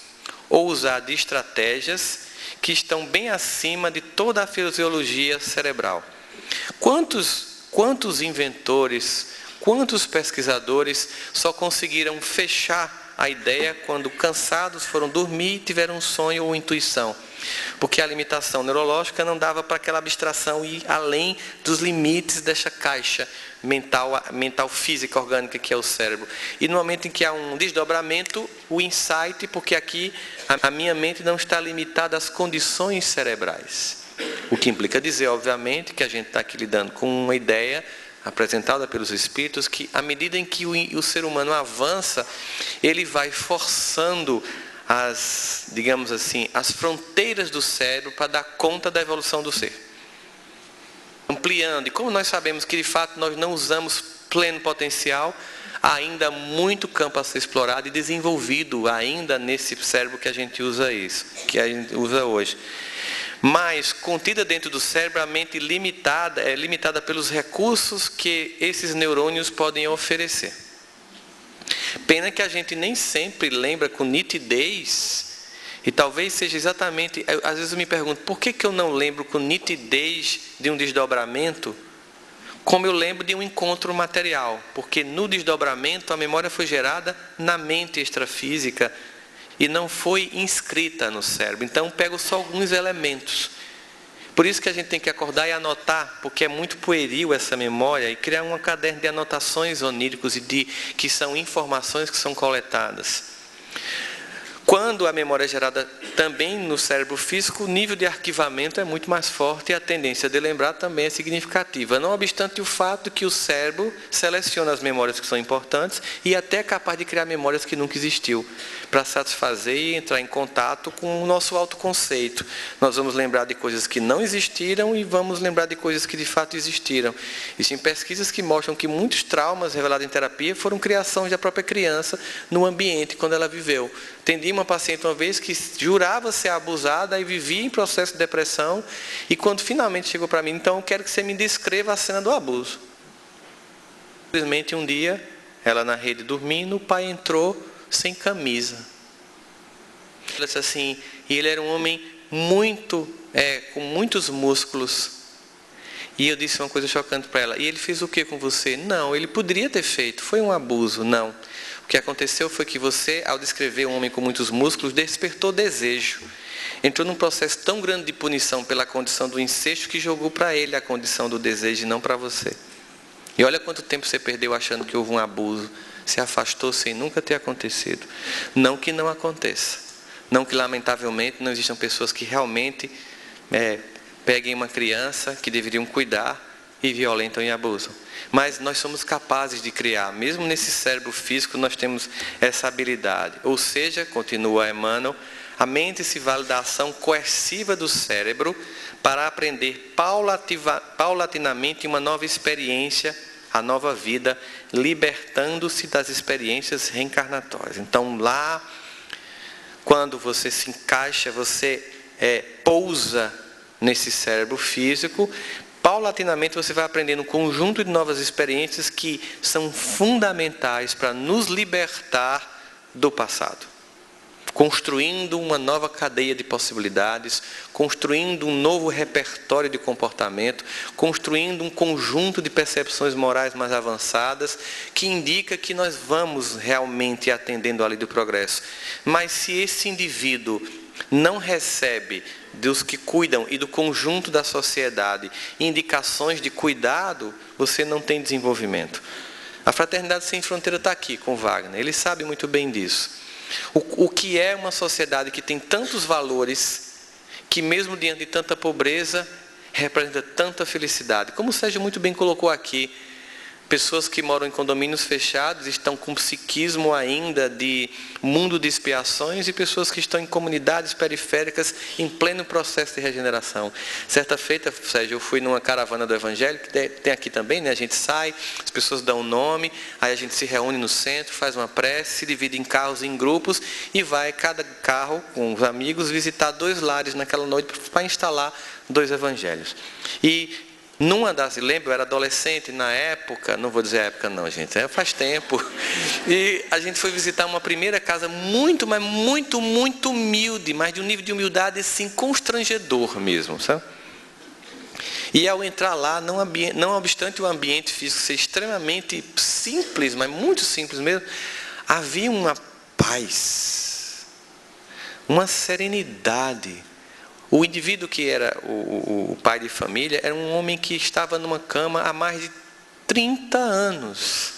ou usar de estratégias que estão bem acima de toda a fisiologia cerebral. Quantos inventores, quantos pesquisadores só conseguiram fechar a ideia quando cansados foram dormir e tiveram um sonho ou intuição? Porque a limitação neurológica não dava para aquela abstração ir além dos limites dessa caixa mental física, orgânica que é o cérebro. E no momento em que há um desdobramento, o insight, porque aqui a minha mente não está limitada às condições cerebrais. O que implica dizer, obviamente, que a gente está aqui lidando com uma ideia apresentada pelos Espíritos, que à medida em que o ser humano avança, ele vai forçando digamos assim, as fronteiras do cérebro para dar conta da evolução do ser. Ampliando, e como nós sabemos que de fato nós não usamos pleno potencial, há ainda muito campo a ser explorado e desenvolvido ainda nesse cérebro que a gente usa hoje. Mas, contida dentro do cérebro, a mente é limitada pelos recursos que esses neurônios podem oferecer. Pena que a gente nem sempre lembra com nitidez, e talvez seja exatamente, às vezes eu me pergunto, por que eu não lembro com nitidez de um desdobramento, como eu lembro de um encontro material? Porque no desdobramento a memória foi gerada na mente extrafísica, e não foi inscrita no cérebro. Então, pego só alguns elementos. Por isso que a gente tem que acordar e anotar, porque é muito pueril essa memória, e criar um caderno de anotações oníricos que são informações que são coletadas. Quando a memória é gerada também no cérebro físico, o nível de arquivamento é muito mais forte e a tendência de lembrar também é significativa. Não obstante o fato que o cérebro seleciona as memórias que são importantes e até é capaz de criar memórias que nunca existiu, para satisfazer e entrar em contato com o nosso autoconceito. Nós vamos lembrar de coisas que não existiram e vamos lembrar de coisas que de fato existiram. Existem pesquisas que mostram que muitos traumas revelados em terapia foram criações da própria criança no ambiente quando ela viveu. Atendi uma paciente uma vez que jurava ser abusada e vivia em processo de depressão, e quando finalmente chegou para mim, então eu quero que você me descreva a cena do abuso. Simplesmente um dia, ela na rede dormindo, o pai entrou sem camisa. Ela disse assim, e ele era um homem com muitos músculos. E eu disse uma coisa chocante para ela, e ele fez o que com você? Não, ele poderia ter feito, foi um abuso, não. O que aconteceu foi que você, ao descrever um homem com muitos músculos, despertou desejo. Entrou num processo tão grande de punição pela condição do incesto que jogou para ele a condição do desejo e não para você. E olha quanto tempo você perdeu achando que houve um abuso. Se afastou sem nunca ter acontecido. Não que não aconteça. Não que, lamentavelmente, não existam pessoas que realmente peguem uma criança que deveriam cuidar e violentam e abusam. Mas nós somos capazes de criar, mesmo nesse cérebro físico, nós temos essa habilidade. Ou seja, continua Emmanuel, a mente se vale da ação coerciva do cérebro para aprender paulatinamente uma nova experiência, a nova vida, libertando-se das experiências reencarnatórias. Então lá, quando você se encaixa, você pousa nesse cérebro físico, paulatinamente você vai aprendendo um conjunto de novas experiências que são fundamentais para nos libertar do passado. Construindo uma nova cadeia de possibilidades, construindo um novo repertório de comportamento, construindo um conjunto de percepções morais mais avançadas, que indica que nós vamos realmente atendendo à lei do progresso. Mas se esse indivíduo não recebe dos que cuidam e do conjunto da sociedade indicações de cuidado, você não tem desenvolvimento. A Fraternidade Sem Fronteira está aqui com Wagner, ele sabe muito bem disso. O que é uma sociedade que tem tantos valores, que mesmo diante de tanta pobreza, representa tanta felicidade. Como o Sérgio muito bem colocou aqui, pessoas que moram em condomínios fechados estão com psiquismo ainda de mundo de expiações, e pessoas que estão em comunidades periféricas em pleno processo de regeneração. Certa feita, Sérgio, eu fui numa caravana do Evangelho, que tem aqui também, né? A gente sai, as pessoas dão um nome, aí a gente se reúne no centro, faz uma prece, se divide em carros, em grupos, e vai cada carro com os amigos visitar 2 lares naquela noite para instalar 2 evangelhos. E numa das, lembro, eu era adolescente na época, não vou dizer a época não, gente, faz tempo, e a gente foi visitar uma primeira casa muito, mas muito humilde, mas de um nível de humildade assim, constrangedor mesmo, sabe? E ao entrar lá, não obstante o ambiente físico ser extremamente simples, mas muito simples mesmo, havia uma paz, uma serenidade. O indivíduo que era o pai de família era um homem que estava numa cama há mais de 30 anos.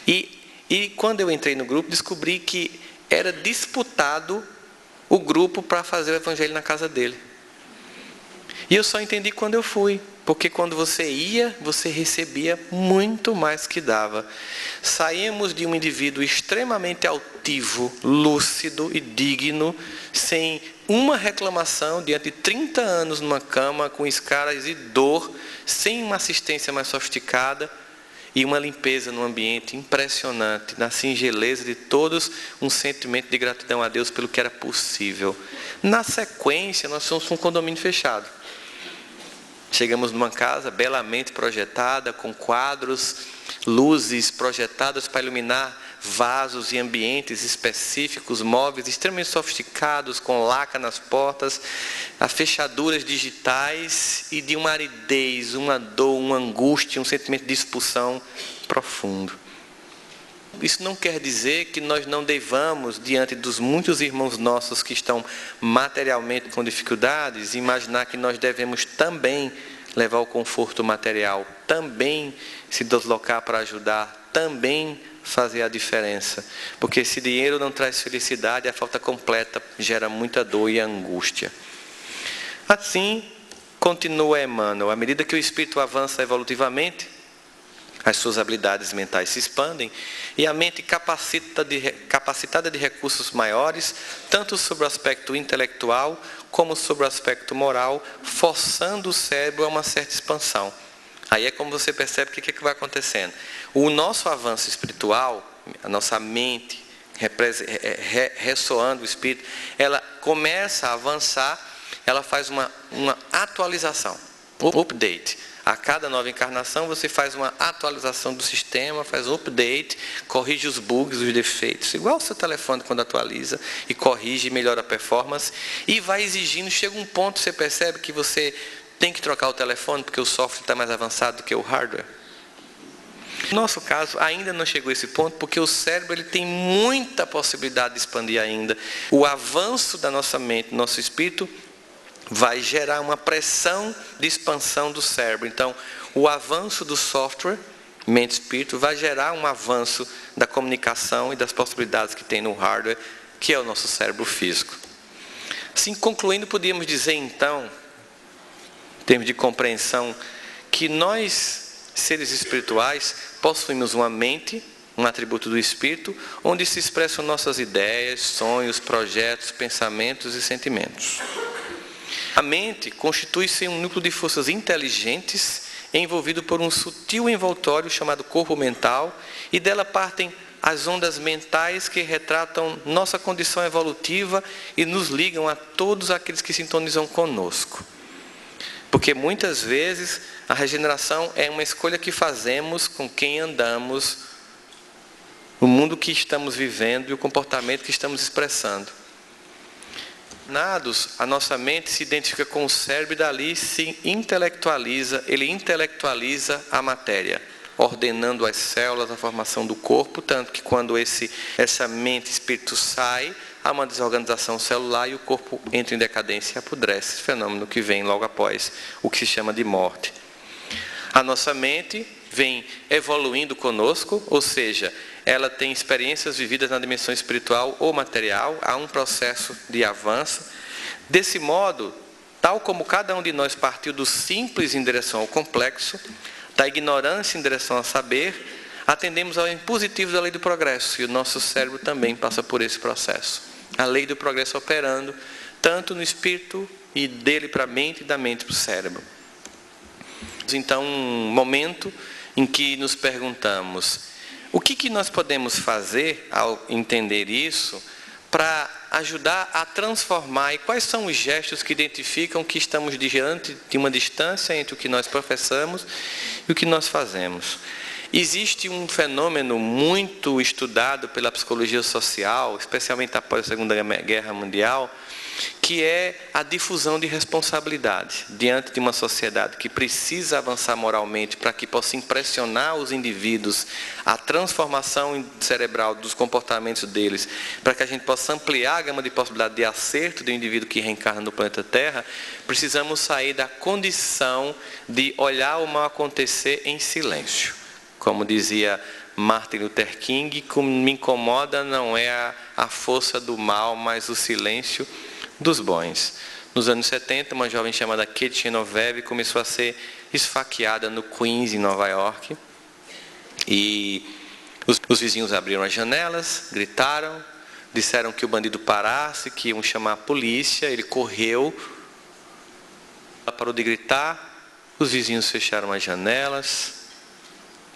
E quando eu entrei no grupo, descobri que era disputado o grupo para fazer o evangelho na casa dele. E eu só entendi quando eu fui, porque quando você ia, você recebia muito mais que dava. Saímos de um indivíduo extremamente altivo, lúcido e digno, sem uma reclamação, diante de 30 anos numa cama, com escaras e dor, sem uma assistência mais sofisticada, e uma limpeza no ambiente impressionante, na singeleza de todos, um sentimento de gratidão a Deus pelo que era possível. Na sequência, nós fomos um condomínio fechado. Chegamos numa casa belamente projetada, com quadros, luzes projetadas para iluminar vasos e ambientes específicos, móveis extremamente sofisticados, com laca nas portas, fechaduras digitais e de uma aridez, uma dor, uma angústia, um sentimento de expulsão profundo. Isso não quer dizer que nós não devamos, diante dos muitos irmãos nossos que estão materialmente com dificuldades, imaginar que nós devemos também levar o conforto material, também se deslocar para ajudar, também fazer a diferença. Porque se dinheiro não traz felicidade, a falta completa gera muita dor e angústia. Assim, continua Emmanuel, à medida que o espírito avança evolutivamente, as suas habilidades mentais se expandem e a mente capacitada de recursos maiores, tanto sobre o aspecto intelectual como sobre o aspecto moral, forçando o cérebro a uma certa expansão. Aí é como você percebe que vai acontecendo. O nosso avanço espiritual, a nossa mente ressoando o espírito, ela começa a avançar, ela faz uma atualização, update. A cada nova encarnação você faz uma atualização do sistema, faz um update, corrige os bugs, os defeitos, igual o seu telefone quando atualiza, e corrige e melhora a performance, e vai exigindo, chega um ponto que você percebe que você tem que trocar o telefone porque o software está mais avançado do que o hardware. No nosso caso, ainda não chegou a esse ponto, porque o cérebro ele tem muita possibilidade de expandir ainda. O avanço da nossa mente, do nosso espírito, vai gerar uma pressão de expansão do cérebro. Então, o avanço do software, mente e espírito, vai gerar um avanço da comunicação e das possibilidades que tem no hardware, que é o nosso cérebro físico. Assim, concluindo, podíamos dizer então, em termos de compreensão, que nós, seres espirituais, possuímos uma mente, um atributo do espírito, onde se expressam nossas ideias, sonhos, projetos, pensamentos e sentimentos. A mente constitui-se um núcleo de forças inteligentes envolvido por um sutil envoltório chamado corpo mental, e dela partem as ondas mentais que retratam nossa condição evolutiva e nos ligam a todos aqueles que sintonizam conosco. Porque muitas vezes a regeneração é uma escolha que fazemos com quem andamos, no mundo que estamos vivendo e o comportamento que estamos expressando. A nossa mente se identifica com o cérebro e dali se intelectualiza, ele intelectualiza a matéria, ordenando as células, a formação do corpo, tanto que quando essa mente, espírito sai, há uma desorganização celular e o corpo entra em decadência e apodrece, fenômeno que vem logo após o que se chama de morte. A nossa mente vem evoluindo conosco, ou seja, ela tem experiências vividas na dimensão espiritual ou material, há um processo de avanço. Desse modo, tal como cada um de nós partiu do simples em direção ao complexo, da ignorância em direção ao saber, atendemos ao impositivo da lei do progresso, e o nosso cérebro também passa por esse processo. A lei do progresso operando, tanto no espírito e dele para a mente e da mente para o cérebro. Então, um momento em que nos perguntamos, o que nós podemos fazer ao entender isso para ajudar a transformar, e quais são os gestos que identificam que estamos diante de uma distância entre o que nós professamos e o que nós fazemos? Existe um fenômeno muito estudado pela psicologia social, especialmente após a Segunda Guerra Mundial, que é a difusão de responsabilidade diante de uma sociedade que precisa avançar moralmente para que possa impressionar os indivíduos, a transformação cerebral dos comportamentos deles, para que a gente possa ampliar a gama de possibilidade de acerto do indivíduo que reencarna no planeta Terra. Precisamos sair da condição de olhar o mal acontecer em silêncio. Como dizia Martin Luther King, o que me incomoda não é a força do mal, mas o silêncio dos bons. Nos anos 70, uma jovem chamada Kate Genovese começou a ser esfaqueada no Queens, em Nova York. E os vizinhos abriram as janelas, gritaram, disseram que o bandido parasse, que iam chamar a polícia. Ele correu, ela parou de gritar, os vizinhos fecharam as janelas,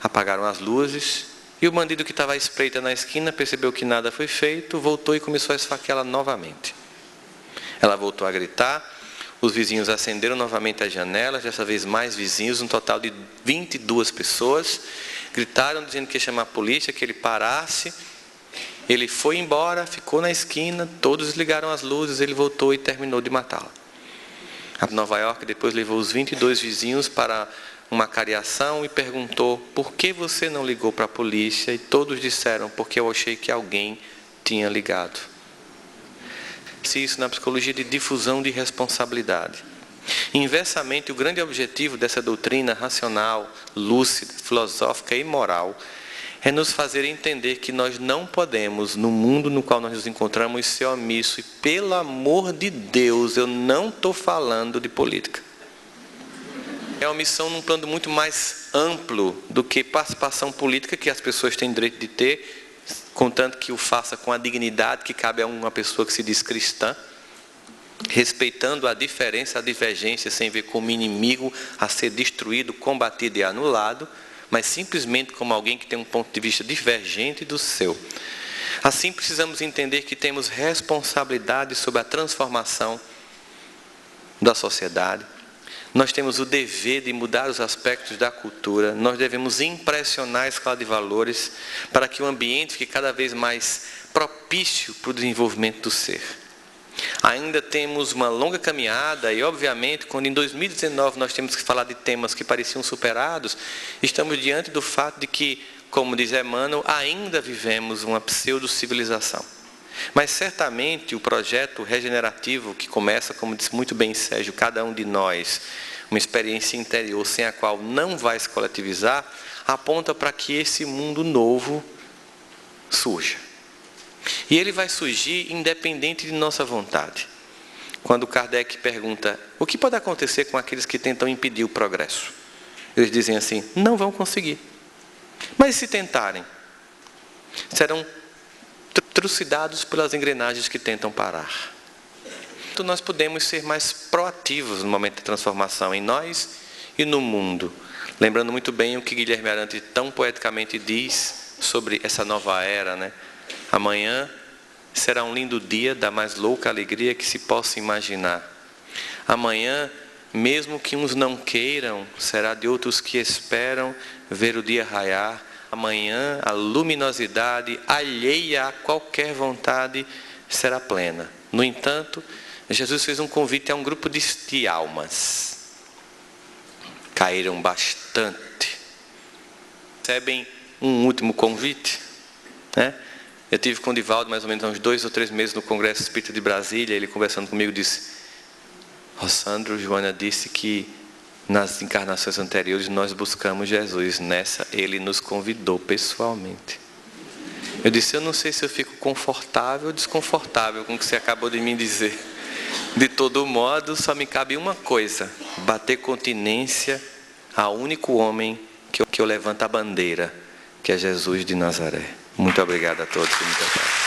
apagaram as luzes, e o bandido que estava à espreita na esquina percebeu que nada foi feito, voltou e começou a esfaqueá-la novamente. Ela voltou a gritar, os vizinhos acenderam novamente as janelas, dessa vez mais vizinhos, um total de 22 pessoas, gritaram dizendo que ia chamar a polícia, que ele parasse. Ele foi embora, ficou na esquina, todos desligaram as luzes, ele voltou e terminou de matá-la. A Nova York depois levou os 22 vizinhos para uma cariação e perguntou: por que você não ligou para a polícia? E todos disseram: porque eu achei que alguém tinha ligado. Isso na psicologia de difusão de responsabilidade. Inversamente, o grande objetivo dessa doutrina racional, lúcida, filosófica e moral é nos fazer entender que nós não podemos, no mundo no qual nós nos encontramos, ser omisso. E, pelo amor de Deus, eu não estou falando de política. É omissão num plano muito mais amplo do que participação política, que as pessoas têm direito de ter, contanto que o faça com a dignidade que cabe a uma pessoa que se diz cristã, respeitando a diferença, a divergência, sem ver como inimigo a ser destruído, combatido e anulado, mas simplesmente como alguém que tem um ponto de vista divergente do seu. Assim, precisamos entender que temos responsabilidade sobre a transformação da sociedade. Nós temos o dever de mudar os aspectos da cultura. Nós devemos impressionar a escala de valores para que o ambiente fique cada vez mais propício para o desenvolvimento do ser. Ainda temos uma longa caminhada e, obviamente, quando em 2019 nós temos que falar de temas que pareciam superados, estamos diante do fato de que, como diz Emmanuel, ainda vivemos uma pseudo-civilização. Mas certamente o projeto regenerativo, que começa, como disse muito bem Sérgio, cada um de nós, uma experiência interior sem a qual não vai se coletivizar, aponta para que esse mundo novo surja. E ele vai surgir independente de nossa vontade. Quando Kardec pergunta: o que pode acontecer com aqueles que tentam impedir o progresso? Eles dizem assim: não vão conseguir. Mas se tentarem, serão trucidados pelas engrenagens que tentam parar. Então nós podemos ser mais proativos no momento de transformação em nós e no mundo. Lembrando muito bem o que Guilherme Arante tão poeticamente diz sobre essa nova era, né? Amanhã será um lindo dia da mais louca alegria que se possa imaginar. Amanhã, mesmo que uns não queiram, será de outros que esperam ver o dia raiar. Amanhã, a luminosidade alheia a qualquer vontade será plena. No entanto, Jesus fez um convite a um grupo de almas. Caíram bastante. Recebem um último convite, né? Eu tive com o Divaldo mais ou menos há uns 2 ou 3 meses no Congresso Espírita de Brasília. Ele conversando comigo disse: Rossandro, Joana disse que nas encarnações anteriores nós buscamos Jesus. Nessa ele nos convidou pessoalmente. Eu disse: eu não sei se eu fico confortável ou desconfortável com o que você acabou de me dizer. De todo modo, só me cabe uma coisa: bater continência ao único homem que eu levanto a bandeira, que é Jesus de Nazaré. Muito obrigado a todos e muita paz.